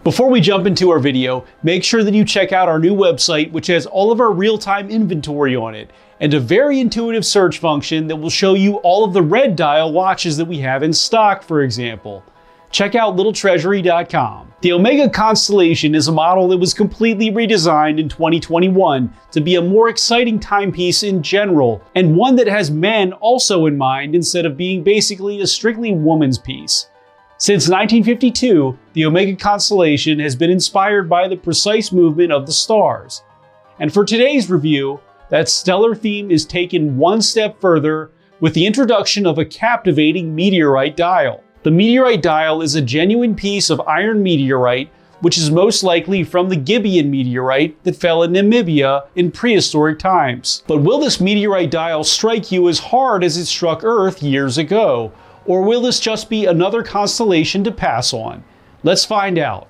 Before we jump into our video, make sure that you check out our new website, which has all of our real-time inventory on it, and a very intuitive search function that will show you all of the red dial watches that we have in stock, for example. Check out littletreasury.com. The Omega Constellation is a model that was completely redesigned in 2021 to be a more exciting timepiece in general, and one that has men also in mind instead of being basically a strictly woman's piece. Since 1952, the Omega Constellation has been inspired by the precise movement of the stars. And for today's review, that stellar theme is taken one step further with the introduction of a captivating meteorite dial. The meteorite dial is a genuine piece of iron meteorite, which is most likely from the Gibeon meteorite that fell in Namibia in prehistoric times. But will this meteorite dial strike you as hard as it struck Earth years ago? Or will this just be another constellation to pass on? Let's find out.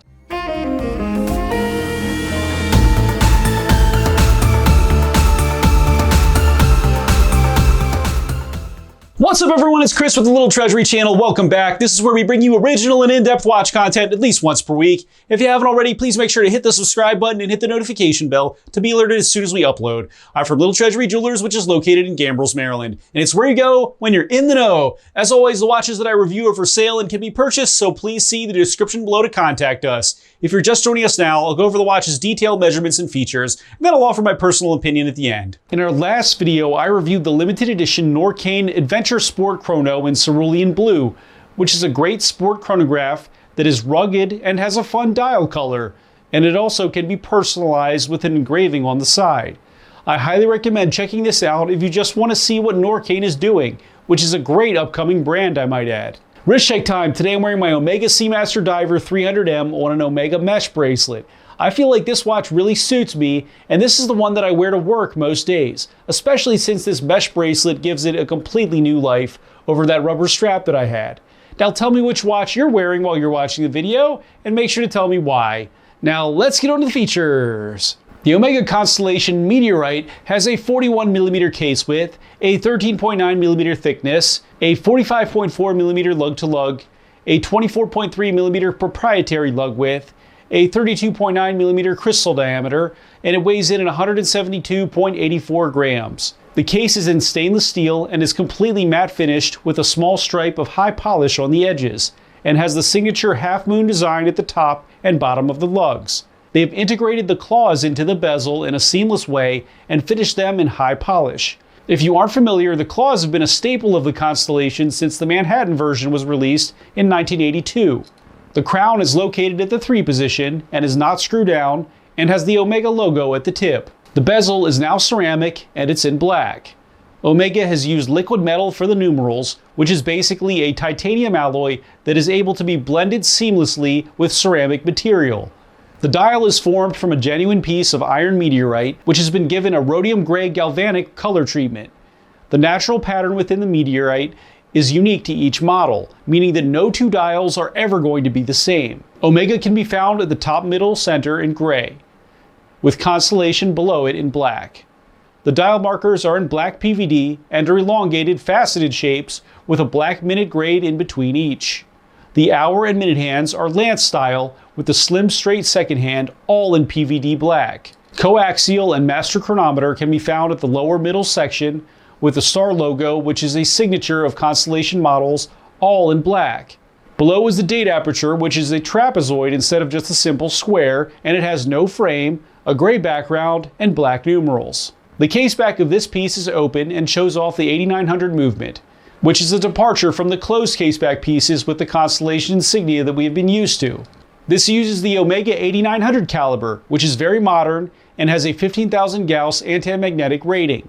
What's up everyone, it's Chris with the Little Treasury channel. Welcome back. This is where we bring you original and in-depth watch content at least once per week. If you haven't already, please make sure to hit the subscribe button and hit the notification bell to be alerted as soon as we upload. I'm from Little Treasury Jewelers, which is located in Gambrills, Maryland. And it's where you go when you're in the know. As always, the watches that I review are for sale and can be purchased, so please see the description below to contact us. If you're just joining us now, I'll go over the watch's detailed measurements and features, and then I'll offer my personal opinion at the end. In our last video, I reviewed the limited edition Norqain Adventure Sport Chrono in cerulean blue, which is a great sport chronograph that is rugged and has a fun dial color, and it also can be personalized with an engraving on the side. I highly recommend checking this out if you just want to see what Norqain is doing, which is a great upcoming brand, I might add. Wrist check time. Today I'm wearing my Omega Seamaster Diver 300M on an Omega mesh bracelet. I feel like this watch really suits me, and this is the one that I wear to work most days, especially since this mesh bracelet gives it a completely new life over that rubber strap that I had. Now tell me which watch you're wearing while you're watching the video, and make sure to tell me why. Now let's get on to the features. The Omega Constellation Meteorite has a 41mm case width, a 13.9mm thickness, a 45.4mm lug-to-lug, a 24.3mm proprietary lug width, a 32.9mm crystal diameter, and it weighs in at 172.84 grams. The case is in stainless steel and is completely matte finished with a small stripe of high polish on the edges, and has the signature half-moon design at the top and bottom of the lugs. They have integrated the claws into the bezel in a seamless way and finished them in high polish. If you aren't familiar, the claws have been a staple of the Constellation since the Manhattan version was released in 1982. The crown is located at the 3 position and is not screwed down and has the Omega logo at the tip. The bezel is now ceramic and it's in black. Omega has used liquid metal for the numerals, which is basically a titanium alloy that is able to be blended seamlessly with ceramic material. The dial is formed from a genuine piece of iron meteorite, which has been given a rhodium-grey galvanic color treatment. The natural pattern within the meteorite is unique to each model, meaning that no two dials are ever going to be the same. Omega can be found at the top, middle, center in gray, with Constellation below it in black. The dial markers are in black PVD and are elongated faceted shapes with a black minute grade in between each. The hour and minute hands are lance style with the slim straight second hand all in PVD black. Coaxial and master chronometer can be found at the lower middle section with the star logo, which is a signature of Constellation models, all in black. Below is the date aperture, which is a trapezoid instead of just a simple square, and it has no frame, a gray background, and black numerals. The case back of this piece is open and shows off the 8900 movement, which is a departure from the closed caseback pieces with the Constellation insignia that we have been used to. This uses the Omega 8900 caliber, which is very modern and has a 15,000 Gauss anti-magnetic rating.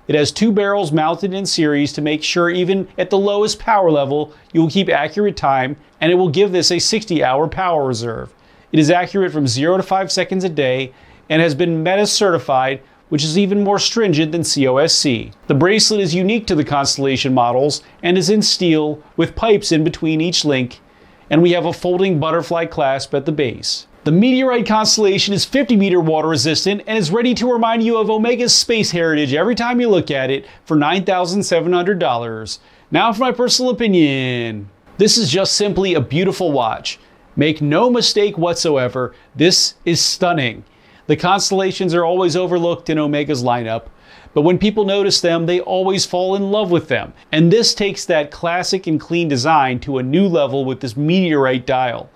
It has 2 barrels mounted in series to make sure even at the lowest power level you will keep accurate time, and it will give this a 60-hour power reserve. It is accurate from 0 to 5 seconds a day and has been META certified, which is even more stringent than COSC. The bracelet is unique to the Constellation models and is in steel with pipes in between each link, and we have a folding butterfly clasp at the base. The Meteorite Constellation is 50-meter water resistant and is ready to remind you of Omega's space heritage every time you look at it for $9,700. Now for my personal opinion. This is just simply a beautiful watch. Make no mistake whatsoever, this is stunning. The constellations are always overlooked in Omega's lineup, but when people notice them, they always fall in love with them. And this takes that classic and clean design to a new level with this meteorite dial.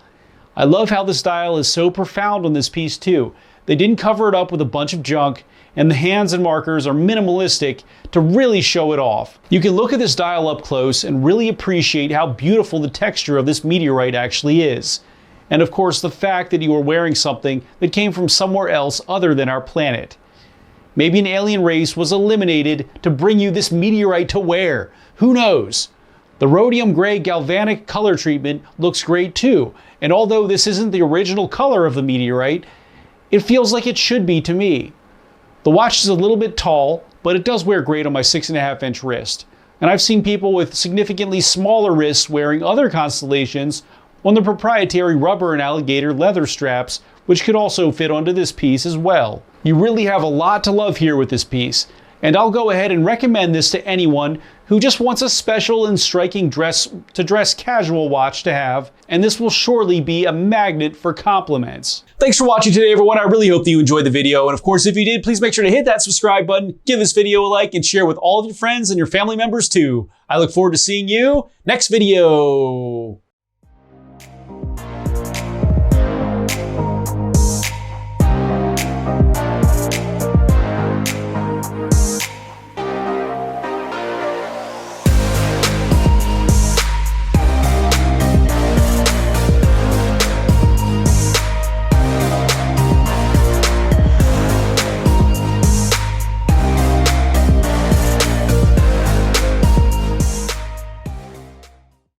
I love how this dial is so profound on this piece too. They didn't cover it up with a bunch of junk, and the hands and markers are minimalistic to really show it off. You can look at this dial up close and really appreciate how beautiful the texture of this meteorite actually is. And of course, the fact that you are wearing something that came from somewhere else other than our planet. Maybe an alien race was eliminated to bring you this meteorite to wear. Who knows? The rhodium-grey galvanic color treatment looks great too, and although this isn't the original color of the meteorite, it feels like it should be to me. The watch is a little bit tall, but it does wear great on my 6.5-inch wrist. And I've seen people with significantly smaller wrists wearing other constellations on the proprietary rubber and alligator leather straps, which could also fit onto this piece as well. You really have a lot to love here with this piece, and I'll go ahead and recommend this to anyone who just wants a special and striking dress casual watch to have, and this will surely be a magnet for compliments. Thanks for watching today, everyone. I really hope that you enjoyed the video, and of course, if you did, please make sure to hit that subscribe button, give this video a like, and share with all of your friends and your family members too. I look forward to seeing you next video.